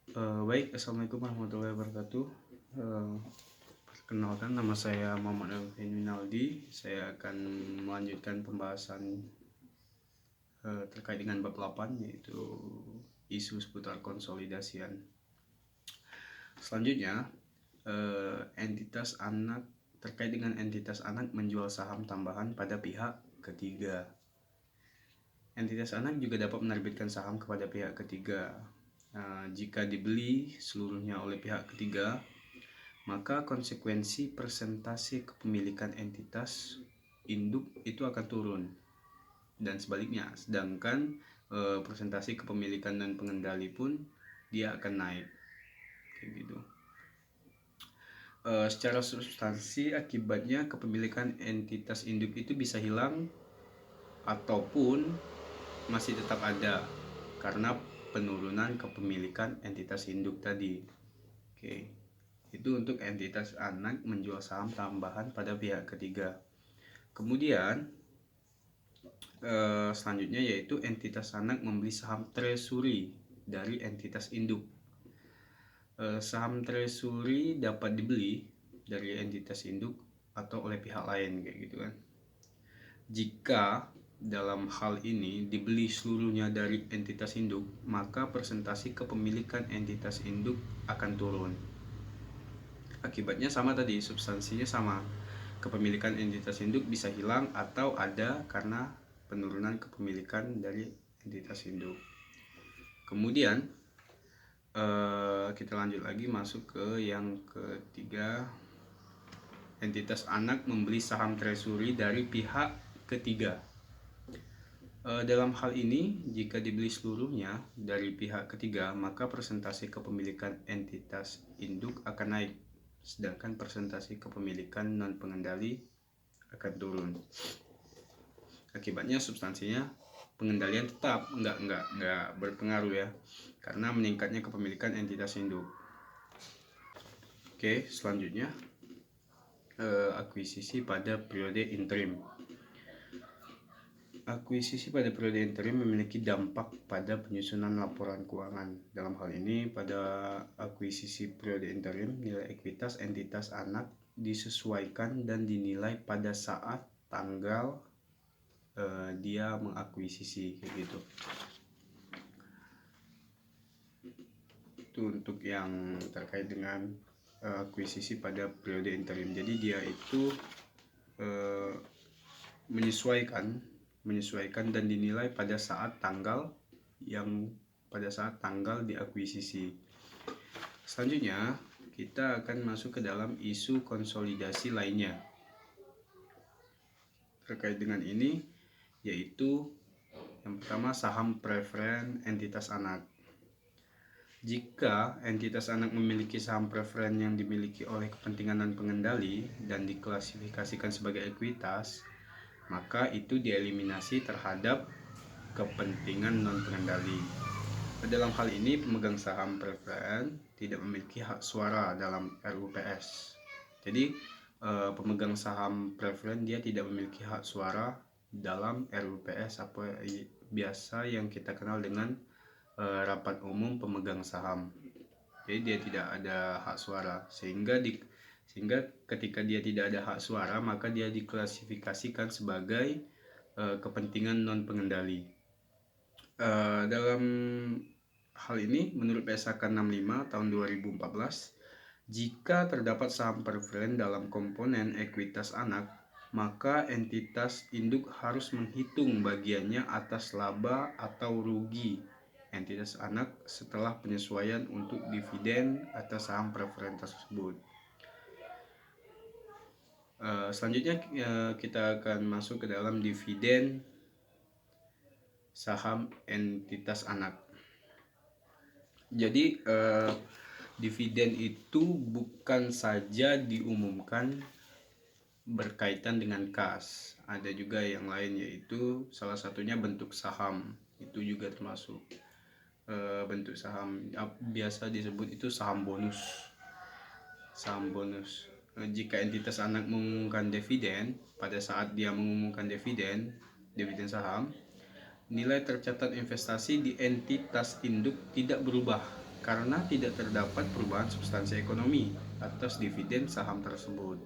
Baik, Assalamualaikum warahmatullahi wabarakatuh. Eh, Perkenalkan, nama saya Muhammad Alvin Winaldi. Saya akan melanjutkan pembahasan terkait dengan bab 8, yaitu isu seputar konsolidasian. Selanjutnya, entitas anak terkait dengan entitas anak menjual saham tambahan pada pihak ketiga. Entitas anak juga dapat menerbitkan saham kepada pihak ketiga. Jika dibeli seluruhnya oleh pihak ketiga, maka konsekuensi persentase kepemilikan entitas induk itu akan turun, dan sebaliknya. Sedangkan persentase kepemilikan dan pengendali pun dia akan naik, kayak gitu. Secara substansi, akibatnya kepemilikan entitas induk itu bisa hilang ataupun masih tetap ada karena penurunan kepemilikan entitas induk tadi. Oke. Itu untuk entitas anak menjual saham tambahan pada pihak ketiga. Kemudian selanjutnya yaitu entitas anak membeli saham treasury dari entitas induk. Saham treasury dapat dibeli dari entitas induk atau oleh pihak lain, kayak gitu kan. Jika dalam hal ini dibeli seluruhnya dari entitas induk, maka persentase kepemilikan entitas induk akan turun. Akibatnya sama tadi, substansinya sama. Kepemilikan entitas induk bisa hilang atau ada karena penurunan kepemilikan dari entitas induk. Kemudian kita lanjut lagi masuk ke yang ketiga, entitas anak membeli saham treasury dari pihak ketiga. Dalam hal ini, jika dibeli seluruhnya dari pihak ketiga, maka persentase kepemilikan entitas induk akan naik, sedangkan persentase kepemilikan non pengendali akan turun. Akibatnya substansinya pengendalian tetap nggak berpengaruh ya, karena meningkatnya kepemilikan entitas induk. Oke, selanjutnya akuisisi pada periode interim. Akuisisi pada periode interim memiliki dampak pada penyusunan laporan keuangan. Dalam hal ini, pada akuisisi periode interim, nilai ekuitas entitas anak disesuaikan dan dinilai pada saat tanggal dia mengakuisisi, kayak gitu. Itu untuk yang terkait dengan akuisisi pada periode interim. Jadi dia itu menyesuaikan dan dinilai pada saat tanggal diakuisisi. Selanjutnya kita akan masuk ke dalam isu konsolidasi lainnya terkait dengan ini, yaitu yang pertama, saham preferen entitas anak. Jika entitas anak memiliki saham preferen yang dimiliki oleh kepentingan dan pengendali dan diklasifikasikan sebagai ekuitas, maka itu dieliminasi terhadap kepentingan non pengendali. Dalam hal ini, pemegang saham preferen tidak memiliki hak suara dalam RUPS. Jadi pemegang saham preferen dia tidak memiliki hak suara dalam RUPS, apa biasa yang kita kenal dengan rapat umum pemegang saham. Jadi dia tidak ada hak suara, sehingga ketika dia tidak ada hak suara, maka dia diklasifikasikan sebagai kepentingan non pengendali. Dalam hal ini, menurut PSAK 65 tahun 2014, jika terdapat saham preferen dalam komponen ekuitas anak, maka entitas induk harus menghitung bagiannya atas laba atau rugi entitas anak setelah penyesuaian untuk dividen atas saham preferen tersebut. Selanjutnya kita akan masuk ke dalam dividen saham entitas anak. Jadi dividen itu bukan saja diumumkan berkaitan dengan kas, ada juga yang lain, yaitu salah satunya bentuk saham. Itu juga termasuk bentuk saham, biasa disebut itu saham bonus. Jika entitas anak mengumumkan dividen, pada saat dia mengumumkan dividen saham, nilai tercatat investasi di entitas induk tidak berubah karena tidak terdapat perubahan substansi ekonomi atas dividen saham tersebut.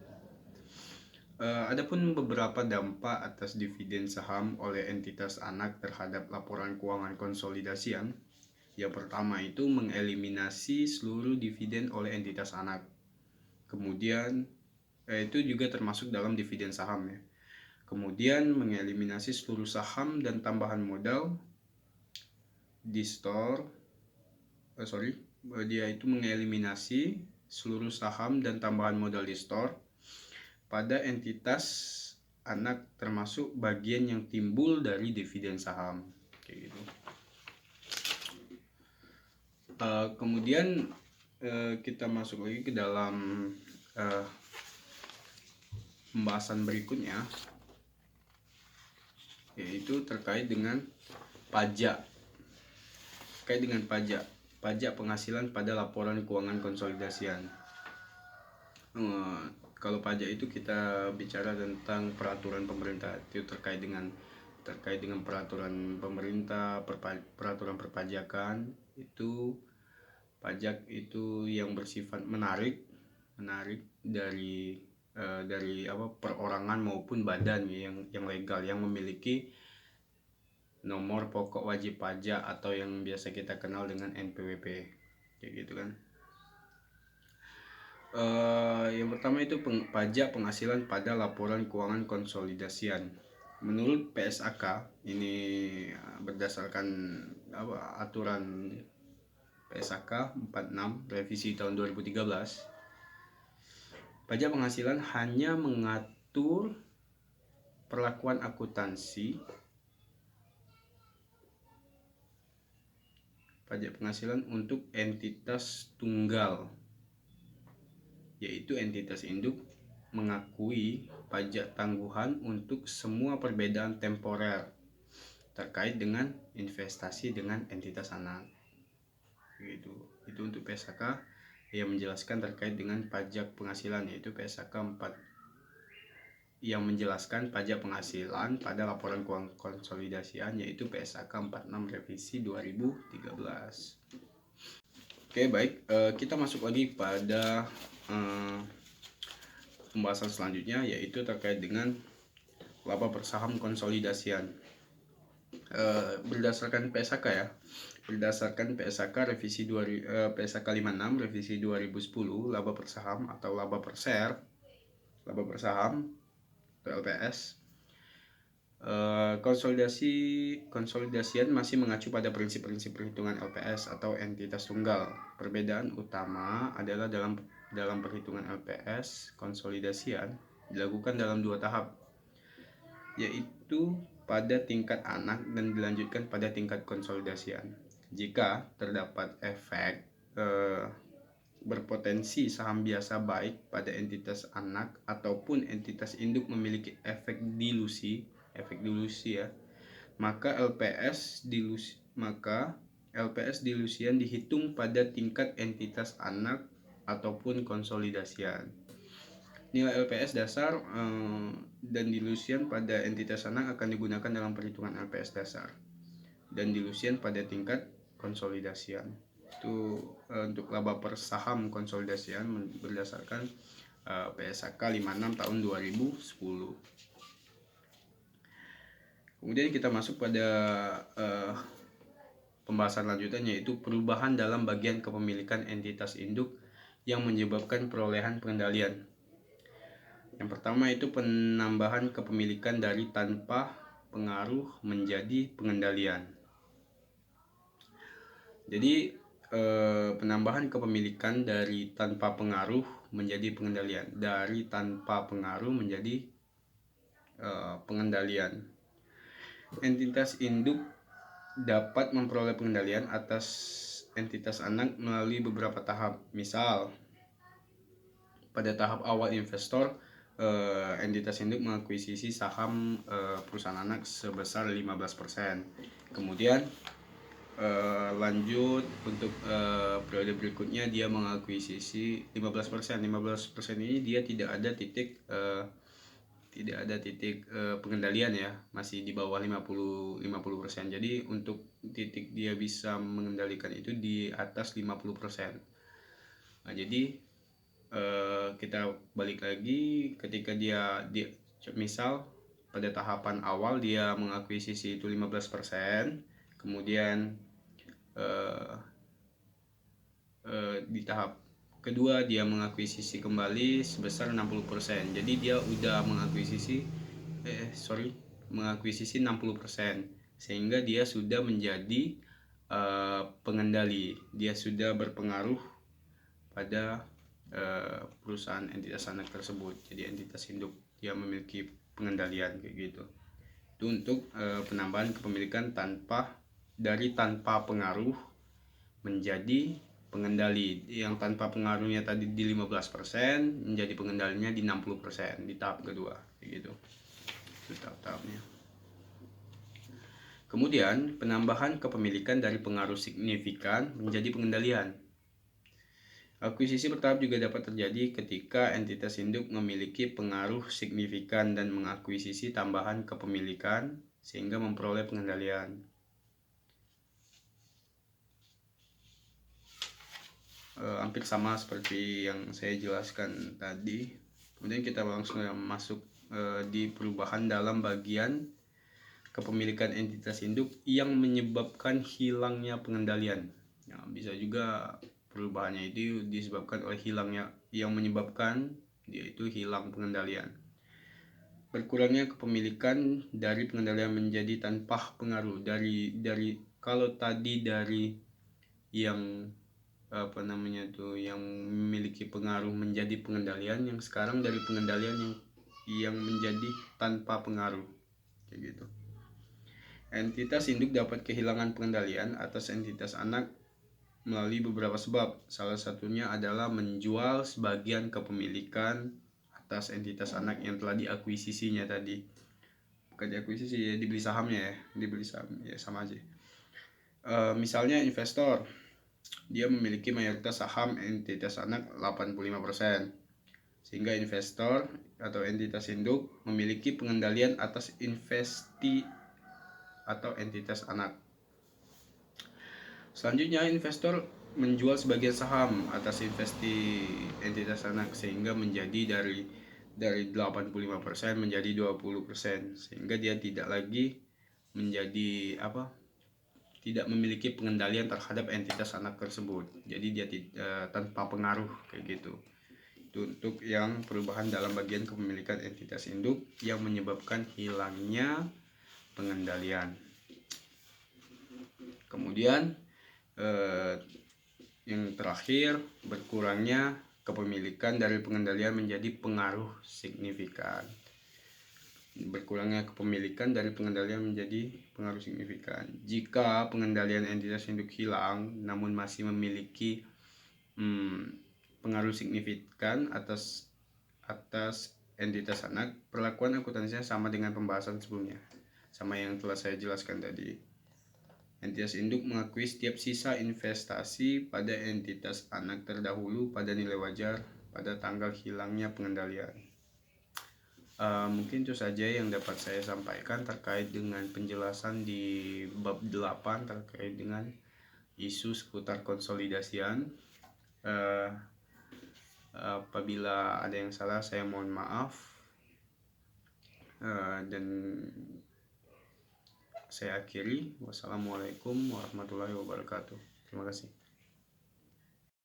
Adapun beberapa dampak atas dividen saham oleh entitas anak terhadap laporan keuangan konsolidasian. Yang pertama itu mengeliminasi seluruh dividen oleh entitas anak. Kemudian itu juga termasuk dalam dividen saham ya. Kemudian mengeliminasi seluruh saham dan tambahan modal di store. Dia itu mengeliminasi seluruh saham dan tambahan modal di store pada entitas anak termasuk bagian yang timbul dari dividen saham kayak gitu. Kemudian kita masuk lagi ke dalam pembahasan berikutnya, yaitu terkait dengan pajak. Pajak penghasilan pada laporan keuangan konsolidasian. Kalau pajak itu kita bicara tentang peraturan pemerintah, itu terkait dengan peraturan pemerintah, peraturan perpajakan. Itu pajak itu yang bersifat menarik dari perorangan maupun badan yang legal, yang memiliki nomor pokok wajib pajak atau yang biasa kita kenal dengan NPWP kayak gitu kan. Yang pertama itu pajak penghasilan pada laporan keuangan konsolidasian. Menurut PSAK, ini berdasarkan aturan PSAK 46 revisi tahun 2013, pajak penghasilan hanya mengatur perlakuan akuntansi pajak penghasilan untuk entitas tunggal, yaitu entitas induk mengakui pajak tangguhan untuk semua perbedaan temporer terkait dengan investasi dengan entitas anak. Itu untuk PSAK yang menjelaskan terkait dengan pajak penghasilan, yaitu PSAK 4 yang menjelaskan pajak penghasilan pada laporan keuangan konsolidasian, yaitu PSAK 46 revisi 2013. Oke, baik, kita masuk lagi pada pembahasan selanjutnya, yaitu terkait dengan laba bersaham konsolidasian. Berdasarkan PSAK ya, berdasarkan PSAK revisi PSAK 56 revisi 2010, laba per saham atau laba per share, laba per saham atau LPS, konsolidasian masih mengacu pada prinsip-prinsip perhitungan LPS atau entitas tunggal. Perbedaan utama adalah dalam perhitungan LPS, konsolidasian dilakukan dalam 2 tahap, yaitu pada tingkat anak dan dilanjutkan pada tingkat konsolidasian. Jika terdapat efek berpotensi saham biasa baik pada entitas anak ataupun entitas induk memiliki efek dilusi ya, maka LPS dilusian dihitung pada tingkat entitas anak ataupun konsolidasian. Nilai LPS dasar dan dilusian pada entitas anak akan digunakan dalam perhitungan LPS dasar dan dilusian pada tingkat konsolidasian. Itu untuk laba per saham konsolidasian berdasarkan PSAK 56 tahun 2010. Kemudian kita masuk pada pembahasan lanjutannya, yaitu perubahan dalam bagian kepemilikan entitas induk yang menyebabkan perolehan pengendalian. Yang pertama itu penambahan kepemilikan dari tanpa pengaruh menjadi pengendalian. Jadi penambahan kepemilikan dari tanpa pengaruh menjadi pengendalian, dari tanpa pengaruh menjadi pengendalian. Entitas induk dapat memperoleh pengendalian atas entitas anak melalui beberapa tahap. Misal, pada tahap awal investor, entitas induk mengakuisisi saham perusahaan anak sebesar 15%. Kemudian lanjut untuk periode berikutnya dia mengakuisisi 15%. 15% ini dia tidak ada titik tidak ada titik pengendalian ya, masih di bawah 50%. Jadi untuk titik dia bisa mengendalikan itu di atas 50%. Nah, jadi kita balik lagi ketika dia misal pada tahapan awal dia mengakuisisi itu 15%, kemudian di tahap kedua dia mengakuisisi kembali sebesar 60%. Jadi dia udah mengakuisisi 60%, sehingga dia sudah menjadi pengendali. Dia sudah berpengaruh pada perusahaan entitas anak tersebut. Jadi entitas induk dia memiliki pengendalian kayak gitu. Itu untuk penambahan kepemilikan tanpa pengaruh menjadi pengendali. Yang tanpa pengaruhnya tadi di 15% menjadi pengendalinya di 60% di tahap kedua gitu. Itu tahap-tahapnya. Kemudian penambahan kepemilikan dari pengaruh signifikan menjadi pengendalian. Akuisisi bertahap juga dapat terjadi ketika entitas induk memiliki pengaruh signifikan dan mengakuisisi tambahan kepemilikan sehingga memperoleh pengendalian. Hampir sama seperti yang saya jelaskan tadi. Kemudian kita langsung masuk di perubahan dalam bagian kepemilikan entitas induk yang menyebabkan hilangnya pengendalian. Ya, bisa juga perubahannya itu disebabkan oleh hilangnya, yang menyebabkan yaitu hilang pengendalian. Berkurangnya kepemilikan dari pengendalian menjadi tanpa pengaruh. Dari kalau tadi dari yang yang memiliki pengaruh menjadi pengendalian, yang sekarang dari pengendalian yang menjadi tanpa pengaruh kayak gitu. Entitas induk dapat kehilangan pengendalian atas entitas anak melalui beberapa sebab. Salah satunya adalah menjual sebagian kepemilikan atas entitas anak yang telah diakuisisinya tadi. Bukan diakuisisi ya, dibeli sahamnya ya, dibeli saham ya, sama aja. Misalnya investor, dia memiliki mayoritas saham entitas anak 85%, sehingga investor atau entitas induk memiliki pengendalian atas investi atau entitas anak. Selanjutnya, investor menjual sebagian saham atas investi entitas anak sehingga menjadi dari 85% menjadi 20%, sehingga dia tidak lagi menjadi tidak memiliki pengendalian terhadap entitas anak tersebut. Jadi dia tanpa pengaruh kayak gitu. Itu untuk yang perubahan dalam bagian kepemilikan entitas induk yang menyebabkan hilangnya pengendalian. Kemudian yang terakhir, berkurangnya kepemilikan dari pengendalian menjadi pengaruh signifikan. Berkurangnya kepemilikan dari pengendalian menjadi pengaruh signifikan. Jika pengendalian entitas induk hilang namun masih memiliki pengaruh signifikan atas entitas anak, perlakuan akuntansinya sama dengan pembahasan sebelumnya, sama yang telah saya jelaskan tadi. Entitas induk mengakui setiap sisa investasi pada entitas anak terdahulu pada nilai wajar pada tanggal hilangnya pengendalian. Mungkin itu saja yang dapat saya sampaikan terkait dengan penjelasan di bab 8 terkait dengan isu seputar konsolidasian. Apabila ada yang salah saya mohon maaf, dan saya akhiri. Wassalamualaikum warahmatullahi wabarakatuh. Terima kasih.